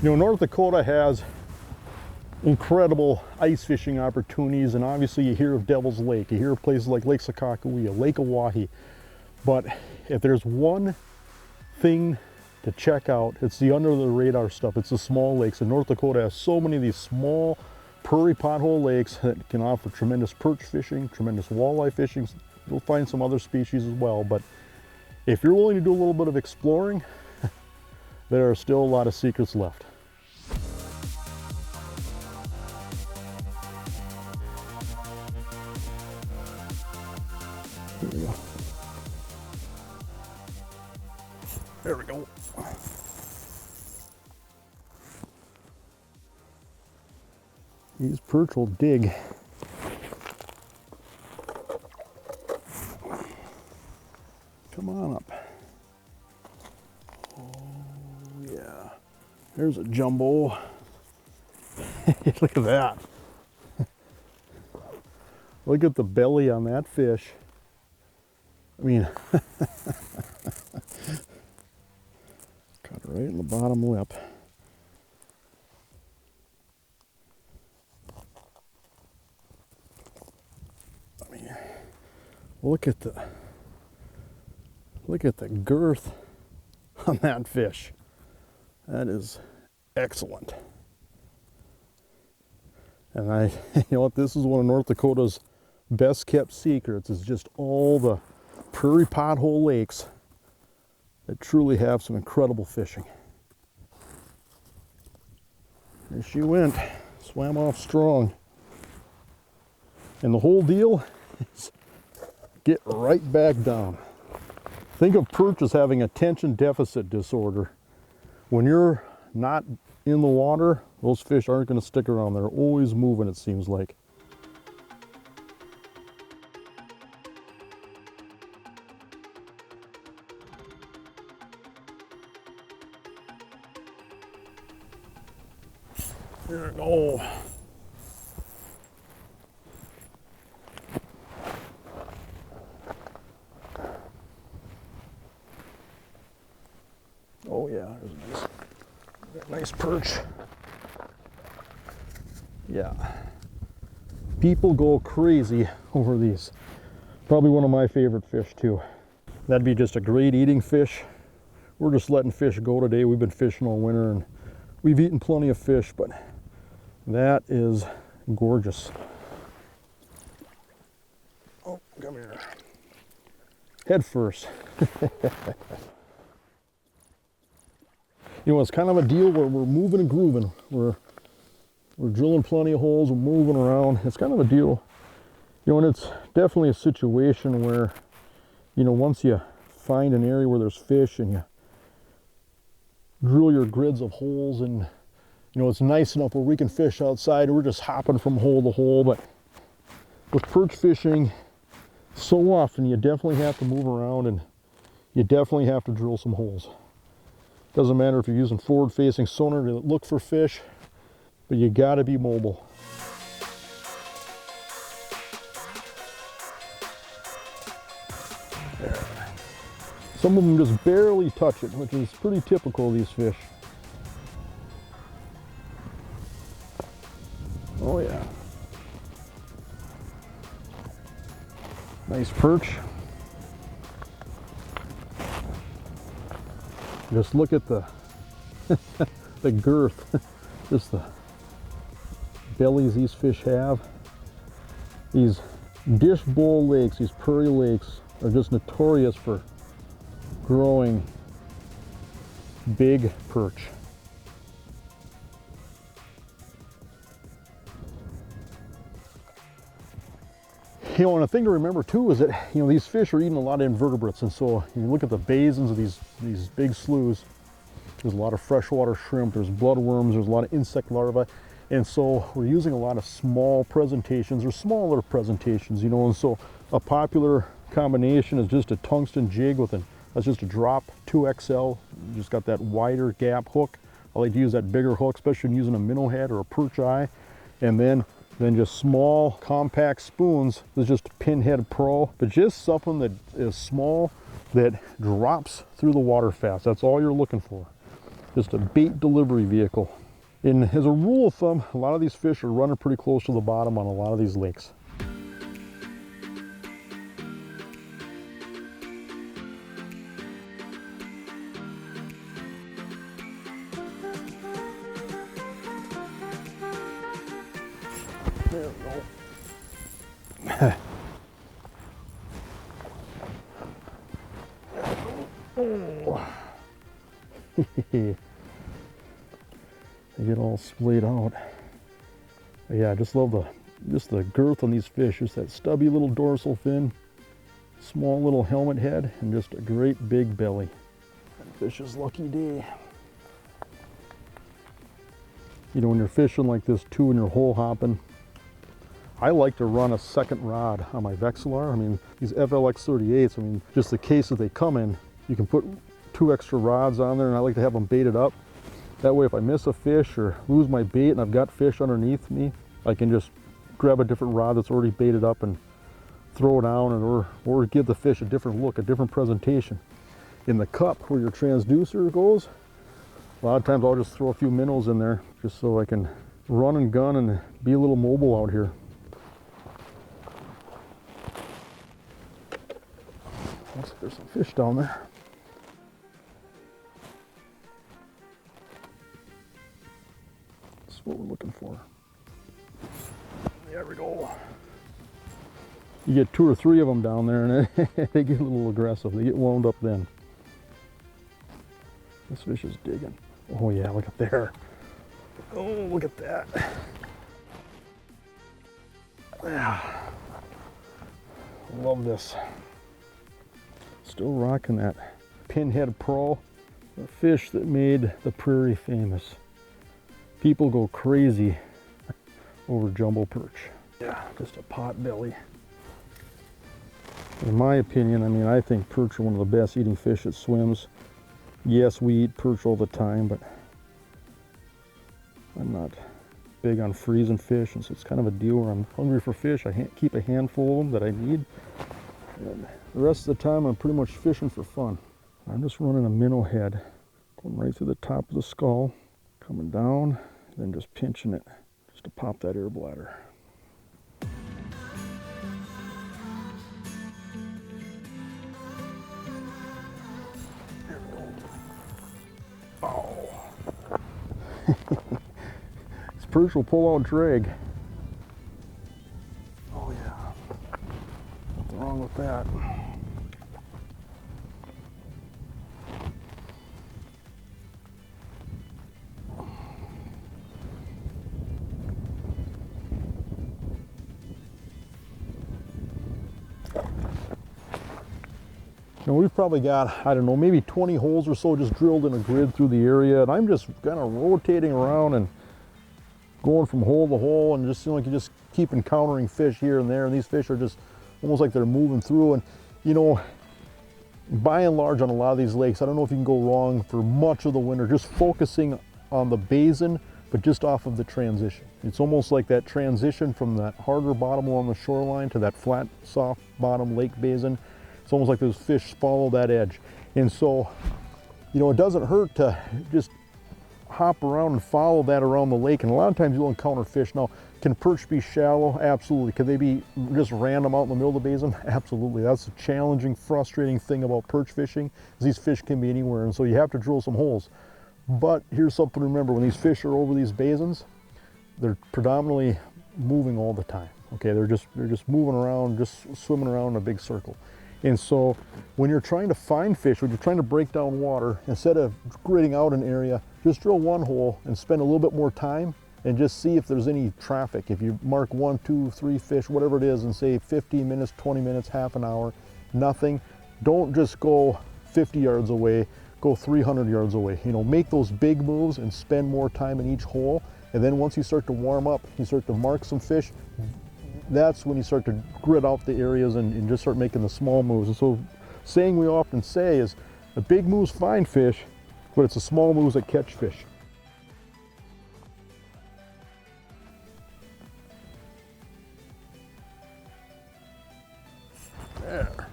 You know, North Dakota has incredible ice fishing opportunities, and obviously you hear of Devil's Lake, you hear of places like Lake Sakakawea, Lake Oahe, but if there's one thing to check out, it's the under the radar stuff. It's the small lakes, and North Dakota has so many of these small prairie pothole lakes that can offer tremendous perch fishing, tremendous walleye fishing. You'll find some other species as well, but if you're willing to do a little bit of exploring, there are still a lot of secrets left. Here we go. There we go. These perch will dig. Come on up. Oh yeah. There's a jumbo. Look at that. Look at the belly on that fish. I mean, cut right in the bottom lip. I mean, look at the girth on that fish. That is excellent. And you know what, this is one of North Dakota's best kept secrets, is just all the prairie pothole lakes that truly have some incredible fishing. There she went, swam off strong. And the whole deal is get right back down. Think of perch as having attention deficit disorder. When you're not in the water, those fish aren't going to stick around. They're always moving, it seems like. There we go. Oh yeah, there's a nice perch. Yeah. People go crazy over these. Probably one of my favorite fish too. That'd be just a great eating fish. We're just letting fish go today. We've been fishing all winter and we've eaten plenty of fish, but that is gorgeous. Oh, come here. Head first. You know, it's kind of a deal where we're moving and grooving. We're drilling plenty of holes, we're moving around. It's kind of a deal. You know, and it's definitely a situation where, you know, once you find an area where there's fish and you drill your grids of holes, and you know, it's nice enough where we can fish outside. We're just hopping from hole to hole. But with perch fishing, so often you definitely have to move around and you definitely have to drill some holes. Doesn't matter if you're using forward facing sonar to look for fish, but you got to be mobile. There. Some of them just barely touch it, which is pretty typical of these fish. Oh yeah. Nice perch. Just look at the the girth, just the bellies these fish have. These dish bowl lakes, these prairie lakes, are just notorious for growing big perch. You know, and a thing to remember too is that, you know, these fish are eating a lot of invertebrates, and so you look at the basins of these big sloughs. There's a lot of freshwater shrimp, there's bloodworms, there's a lot of insect larvae, and so we're using a lot of small presentations or smaller presentations, you know, and so a popular combination is just a tungsten jig with that's just a drop 2XL. You just got that wider gap hook. I like to use that bigger hook, especially when using a minnow head or a perch eye, and then just small compact spoons. This is just a pinhead pro, but just something that is small that drops through the water fast. That's all you're looking for. Just a bait delivery vehicle. And as a rule of thumb, a lot of these fish are running pretty close to the bottom on a lot of these lakes. There we go. Oh. They get all splayed out. Yeah, I just love the girth on these fish. Just that stubby little dorsal fin, small little helmet head, and just a great big belly. That fish's lucky day. You know, when you're fishing like this too and you're hole hopping, I like to run a second rod on my Vexilar. I mean, these FLX 38s, I mean, just the case that they come in, you can put 2 extra rods on there, and I like to have them baited up. That way if I miss a fish or lose my bait and I've got fish underneath me, I can just grab a different rod that's already baited up and throw it down, and or give the fish a different look, a different presentation. In the cup where your transducer goes, a lot of times I'll just throw a few minnows in there just so I can run and gun and be a little mobile out here. Looks like there's some fish down there. That's what we're looking for. There we go. You get 2 or 3 of them down there and they get a little aggressive. They get wound up then. This fish is digging. Oh yeah, look up there. Oh, look at that. Yeah. Love this. Still rocking that pinhead pearl, the fish that made the prairie famous. People go crazy over jumbo perch. Yeah, just a pot belly. In my opinion, I mean, I think perch are one of the best eating fish that swims. Yes, we eat perch all the time, but I'm not big on freezing fish, and so it's kind of a deal where I'm hungry for fish. I keep a handful of them that I need, and the rest of the time I'm pretty much fishing for fun. I'm just running a minnow head, going right through the top of the skull, coming down, and then just pinching it just to pop that air bladder. Oh. This perch will pull out drag. Oh yeah. Nothing wrong with that. And we've probably got, I don't know, maybe 20 holes or so just drilled in a grid through the area, and I'm just kind of rotating around and going from hole to hole, and just seems like you just keep encountering fish here and there, and these fish are just almost like they're moving through. And you know, by and large on a lot of these lakes, I don't know if you can go wrong for much of the winter just focusing on the basin, but just off of the transition. It's almost like that transition from that harder bottom along the shoreline to that flat, soft bottom lake basin. It's almost like those fish follow that edge. And so, you know, it doesn't hurt to just hop around and follow that around the lake. And a lot of times you'll encounter fish. Now, can perch be shallow? Absolutely. Could they be just random out in the middle of the basin? Absolutely. That's the challenging, frustrating thing about perch fishing, is these fish can be anywhere. And so you have to drill some holes. But here's something to remember: when these fish are over these basins, they're predominantly moving all the time. Okay, they're just moving around, just swimming around in a big circle. And so when you're trying to find fish, when you're trying to break down water, instead of gridding out an area, just drill one hole and spend a little bit more time and just see if there's any traffic. If you mark 1, 2, 3 fish, whatever it is, and say 15 minutes, 20 minutes, half an hour, nothing, don't just go 50 yards away, go 300 yards away. You know, make those big moves and spend more time in each hole. And then once you start to warm up, you start to mark some fish, that's when you start to grid out the areas and just start making the small moves. And so, saying we often say is, the big moves find fish, but it's the small moves that catch fish. There.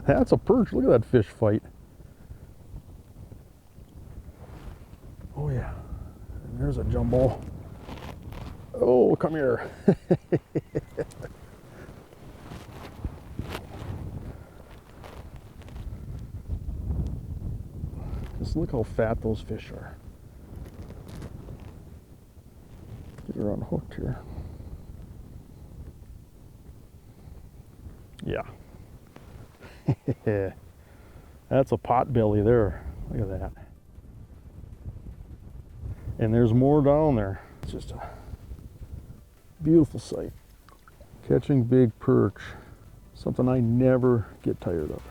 That's a perch. Look at that fish fight. Oh yeah. And there's a jumbo. Oh, come here. Just look how fat those fish are. Get her unhooked here. Yeah. That's a pot belly there. Look at that. And there's more down there. It's just a beautiful sight. Catching big perch, something I never get tired of.